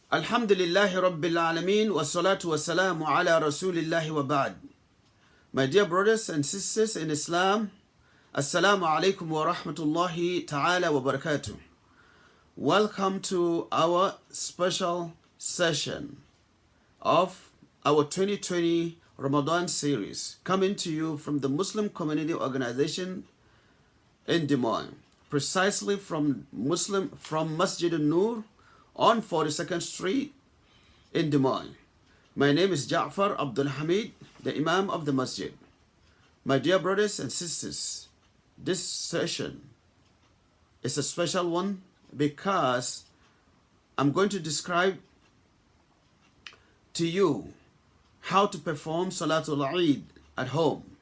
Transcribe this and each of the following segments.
Alhamdulillahi Rabbil Alameen wa salatu wa salamu ala Rasulillahi wa ba'd. My dear brothers and sisters in Islam, Assalamu alaikum wa rahmatullahi ta'ala wa barakatuh. Welcome to our special session of our 2020 Ramadan series, coming to you from the Muslim Community Organization in Des Moines, precisely from MASJID AN-NOOR on 42nd Street in Des Moines. My name is Jaaphar Abdul Hamid, the Imam of the Masjid. My dear brothers and sisters, this session is a special one because I'm going to describe to you how to perform Salatul Eid at home.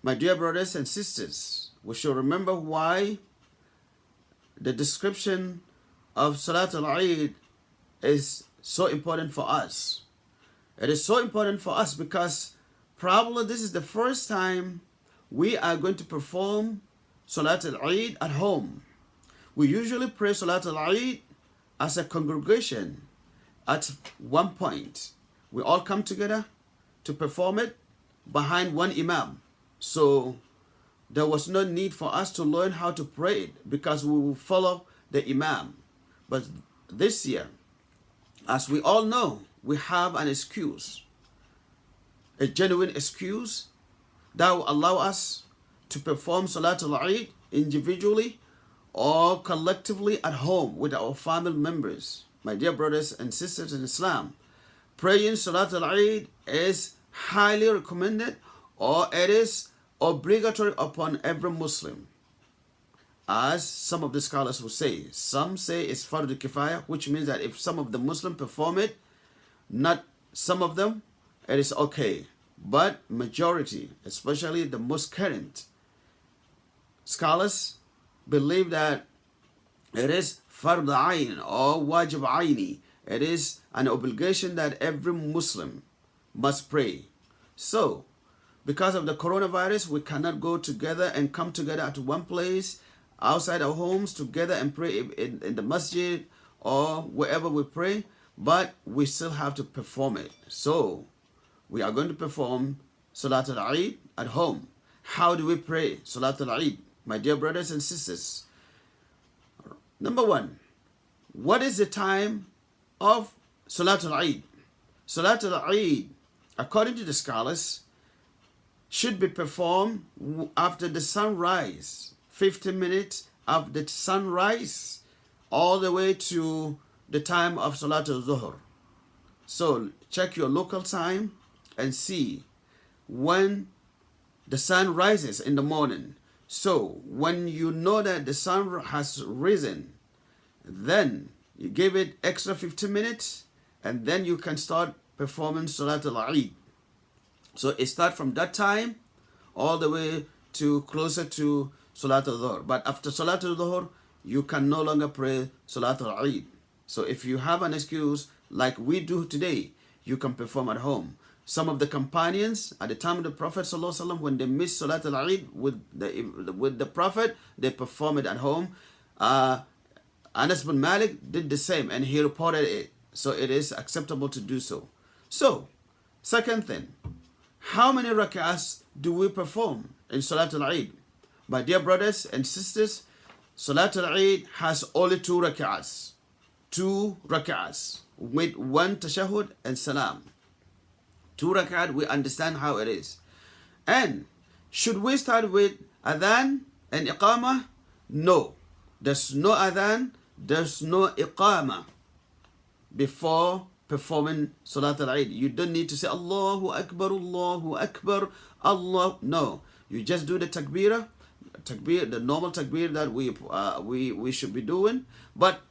My dear brothers and sisters, we should remember why the description of Salatul Eid is so important for us. It is so important for us because probably this is the first time we are going to perform Salatul Eid at home. We usually pray Salatul Eid as a congregation at one point. We all come together to perform it behind one Imam. So there was no need for us to learn how to pray it because we will follow the Imam. But this year, as we all know, we have an excuse, a genuine excuse that will allow us to perform Salatul Eid individually or collectively at home with our family members. My dear brothers and sisters in Islam, praying Salatul Eid is highly recommended, or it is obligatory upon every Muslim. As some of the scholars will say, some say it's Fard Kifaya, which means that if some of the Muslims perform it, not some of them, it is okay. But majority, especially the most current scholars, believe that it is Fard Ayn or Wajib Ayni. It is an obligation that every Muslim must pray. So, because of the coronavirus, we cannot go together and come together at one place outside our homes together and pray in the masjid or wherever we pray, but we still have to perform it. So we are going to perform Salatul Eid at home. How do we pray Salatul Eid, my dear brothers and sisters? Number one, what is the time of Salatul Eid? Salatul Eid, according to the scholars, should be performed after the sunrise, 15 minutes of the sunrise all the way to the time of Salatul Zuhr. So check your local time and see when the sun rises in the morning. So when you know that the sun has risen, then you give it extra 15 minutes and then you can start performing Salatul Eid. So it starts from that time all the way to closer to Salatul Dhuhr. But after Salatul Dhuhr, you can no longer pray Salatul Eid. So if you have an excuse like we do today, you can perform at home. Some of the companions at the time of the Prophet ﷺ, when they missed Salatul Eid with the Prophet, they performed it at home. Anas bin Malik did the same and he reported it. So it is acceptable to do so. So, second thing, how many rak'ahs do we perform in Salatul Eid? My dear brothers and sisters, Salatul Eid has only 2 rak'ahs. 2 rak'ahs with 1 tashahud and salam. 2 rak'ahs, we understand how it is. And should we start with adhan and iqamah? No. There's no adhan, there's no iqamah before performing Salatul Eid. You don't need to say Allahu Akbar, Allahu Akbar, Allah. No. You just do the takbirah, the normal takbir that we should be doing, but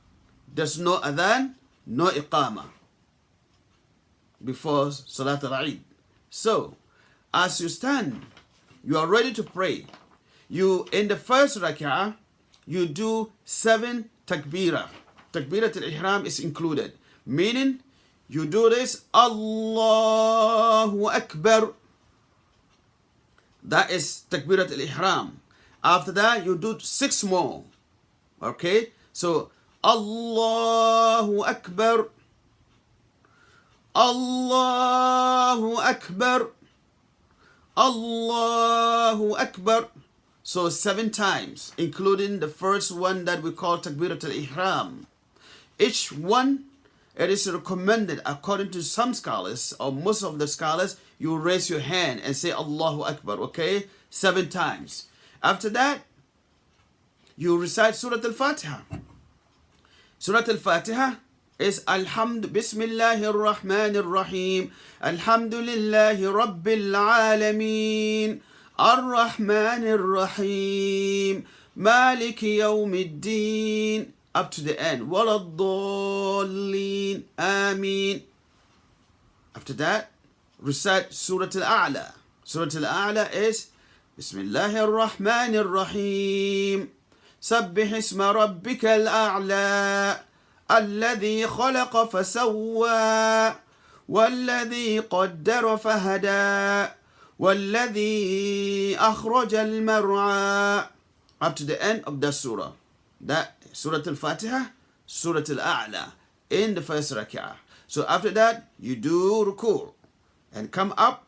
there's no adhan, no iqamah before Salatul Eid. So, as you stand, you are ready to pray. You, in the first rak'ah, you do 7 takbirah. Takbirat al-ihram is included, meaning you do this Allahu Akbar. That is takbirat al-ihram. After that, you do 6 more. Okay? So, Allahu Akbar. Allahu Akbar, Allahu Akbar. So 7 times, including the first one that we call Takbirat al-Ihram. Each one, it is recommended according to some scholars, or most of the scholars, you raise your hand and say Allahu Akbar, okay? 7 times. After that, you recite Surah Al-Fatiha. Surah Al-Fatiha is Bismillahir Rahmanir Rahim. Alhamdulillahi Rabbil Alameen. Ar-Rahmanir Rahim. Maliki Yawmiddin. Up to the end. Waladdallin. Ameen. After that, recite Surah Al-A'la. Surah Al-A'la is Bismillahir Rahmanir Rahim. سبح اسم ربك الأعلى الذي خلق فسوى والذي قدر فهدى والذي أخرج المرعى. Up to the end of that surah. That Surah Al-Fatiha, Surah Al-A'la in the first rak'ah. So after that, you do ruku' and come up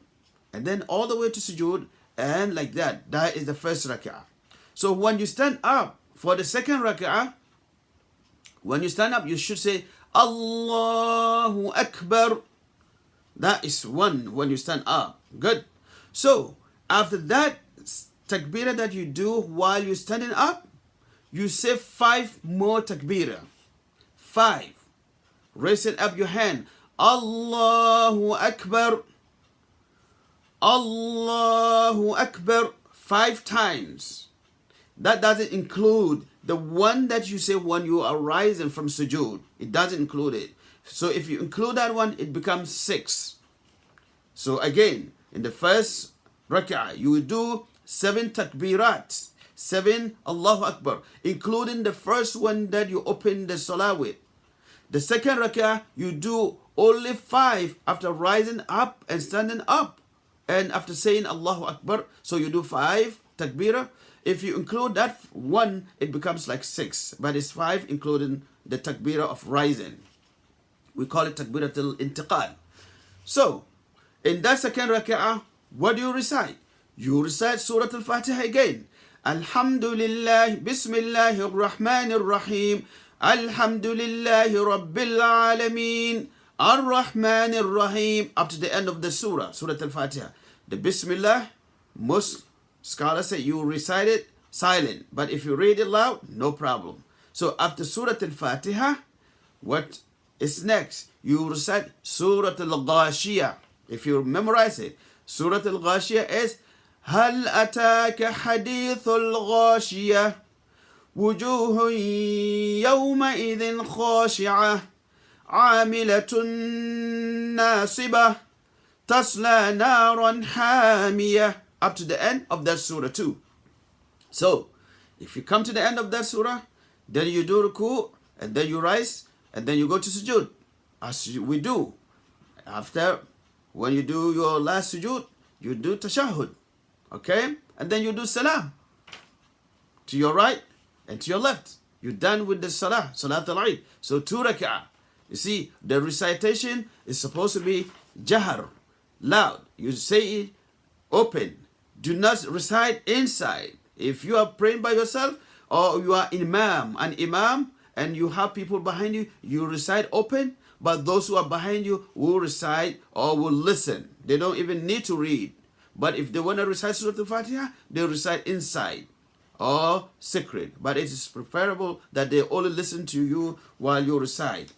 and then all the way to sujood and like that. That is the first rak'ah. So when you stand up for the second rak'ah, when you stand up, you should say Allahu Akbar. That is one when you stand up. Good. So after that takbirah that you do while you're standing up, you say 5 more takbirah. 5. Raise it up your hand. Allahu Akbar. Allahu Akbar. 5 times. That doesn't include the one that you say when you are rising from sujood. It doesn't include it. So if you include that one, it becomes 6. So again, in the first rak'ah, you will do 7 takbirat, 7 Allahu Akbar, including the first one that you open the salah with. The second rak'ah, you do only 5 after rising up and standing up. And after saying Allahu Akbar, so you do 5 takbirah. If you include that one, it becomes like 6. But it's 5 including the takbirah of rising. We call it takbiratul intiqal. So, in that second rak'ah, what do you recite? You recite Surah Al-Fatiha again. Alhamdulillah, Bismillahir Rahmanir Rahim. Alhamdulillahi Rabbil Alameen. Ar-Rahmanir Rahim. Up to the end of the surah, Surah Al-Fatiha. The Bismillah, most scholars say you recite it silent, but if you read it loud, no problem. So after Surah Al-Fatiha, what is next? You recite Surah Al-Ghashiyah. If you memorize it, Surah Al-Ghashiyah is هل أتاك حديث الغاشية وجوه يومئذ خاشعة عاملة ناصبة تصلى نارا حامية. Up to the end of that surah too. So, if you come to the end of that surah, then you do ruku, and then you rise, and then you go to sujood, as we do. After, when you do your last sujood, you do tashahhud, okay? And then you do salam to your right and to your left. You're done with the salah, salat al-Eid. So 2 rak'ah. You see, the recitation is supposed to be jahar, loud. You say it open. Do not recite inside. If you are praying by yourself or you are an imam, and you have people behind you, you recite open, but those who are behind you will recite or will listen. They don't even need to read. But if they want to recite Surah Al-Fatiha, they recite inside or secret. But it is preferable that they only listen to you while you recite.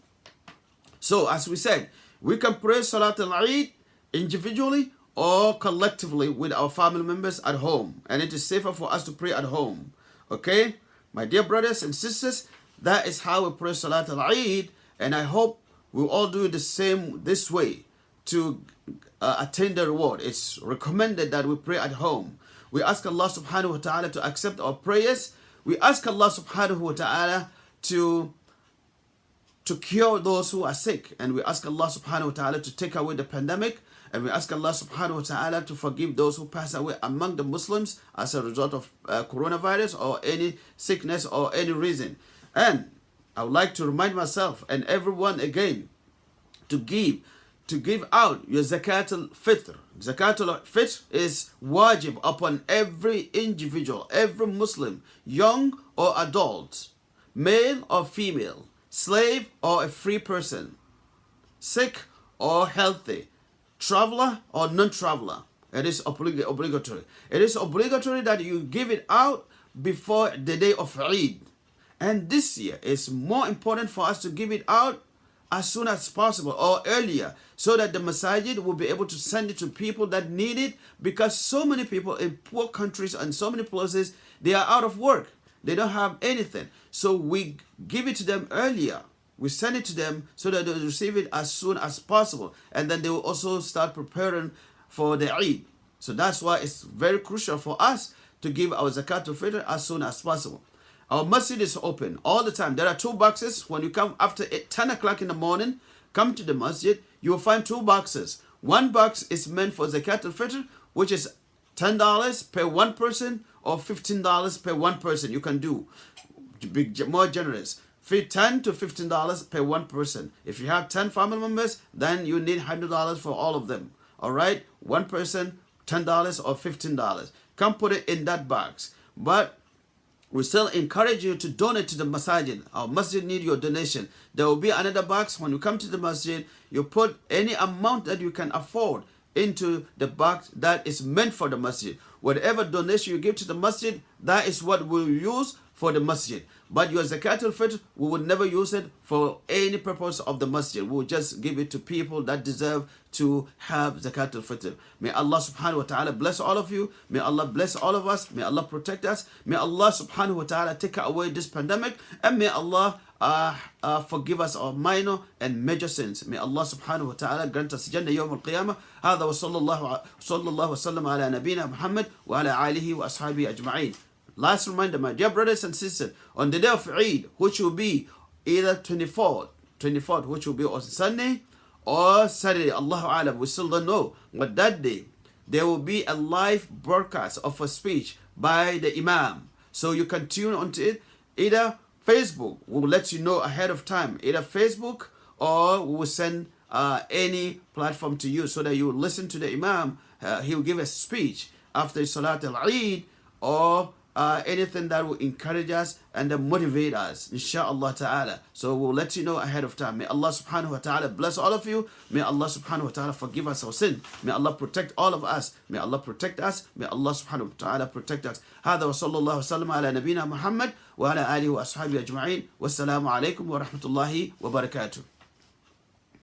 So as we said, we can pray Salat al-Eid individually or collectively with our family members at home. And it is safer for us to pray at home. Okay? My dear brothers and sisters, that is how we pray Salat al-Eid. And I hope we'll all do the same this way to attain the reward. It's recommended that we pray at home. We ask Allah subhanahu wa ta'ala to accept our prayers. We ask Allah subhanahu wa ta'ala to cure those who are sick. And we ask Allah subhanahu wa ta'ala to take away the pandemic. And we ask Allah subhanahu wa ta'ala to forgive those who pass away among the Muslims as a result of coronavirus or any sickness or any reason. And I would like to remind myself and everyone again to give to give out your zakat al-fitr. Zakat al-fitr is wajib upon every individual, every Muslim, young or adult, male or female, slave or a free person, sick or healthy, traveler or non-traveler. It is obligatory. It is obligatory that you give it out before the day of Eid. And this year it's more important for us to give it out as soon as possible or earlier, so that the masajid will be able to send it to people that need it, because so many people in poor countries and so many places, they are out of work. They don't have anything. So we give it to them earlier. We send it to them so that they will receive it as soon as possible. And then they will also start preparing for the Eid. So that's why it's very crucial for us to give our zakat al-fitr as soon as possible. Our masjid is open all the time. There are 2 boxes. When you come after 10 o'clock in the morning, come to the masjid, you will find 2 boxes. One box is meant for zakat al-fitr, which is $10 per one person or $15 per one person. You can do, to be more generous, $10 to $15 per one person. If you have 10 family members, then you need $100 for all of them. All right, one person, $10 or $15. Come put it in that box. But we still encourage you to donate to the masajid. Our masjid need your donation. There will be another box. When you come to the masjid, you put any amount that you can afford into the box that is meant for the masjid. Whatever donation you give to the masjid, that is what we'll use for the masjid. But your zakat al-fitr, we would never use it for any purpose of the masjid. We will just give it to people that deserve to have zakat al-fitr. May Allah subhanahu wa ta'ala bless all of you. May Allah bless all of us. May Allah protect us. May Allah subhanahu wa ta'ala take away this pandemic. And may Allah forgive us our minor and major sins. May Allah subhanahu wa ta'ala grant us Jannah yawm al-qiyamah. هذا وصلى الله وسلم على نبينا محمد وعلى آله وأصحابه أجمعين. Last reminder, my dear brothers and sisters, on the day of Eid, which will be either 24th, which will be on Sunday or Saturday, Allahu Alam, we still don't know. But that day, there will be a live broadcast of a speech by the Imam. So you can tune onto it. Either Facebook will let you know ahead of time, either Facebook, or we will send any platform to you so that you will listen to the Imam. He will give a speech after Salat al-Eid, or anything that will encourage us and motivate us, inshaAllah ta'ala. So we'll let you know ahead of time. May Allah subhanahu wa ta'ala bless all of you. May Allah subhanahu wa ta'ala forgive us our sin. May Allah protect all of us. May Allah protect us. May Allah subhanahu wa ta'ala protect us. هذا وصلى الله وسلم على نبينا محمد وعلى آله وأصحابه أجمعين. والسلام عليكم ورحمة الله وبركاته.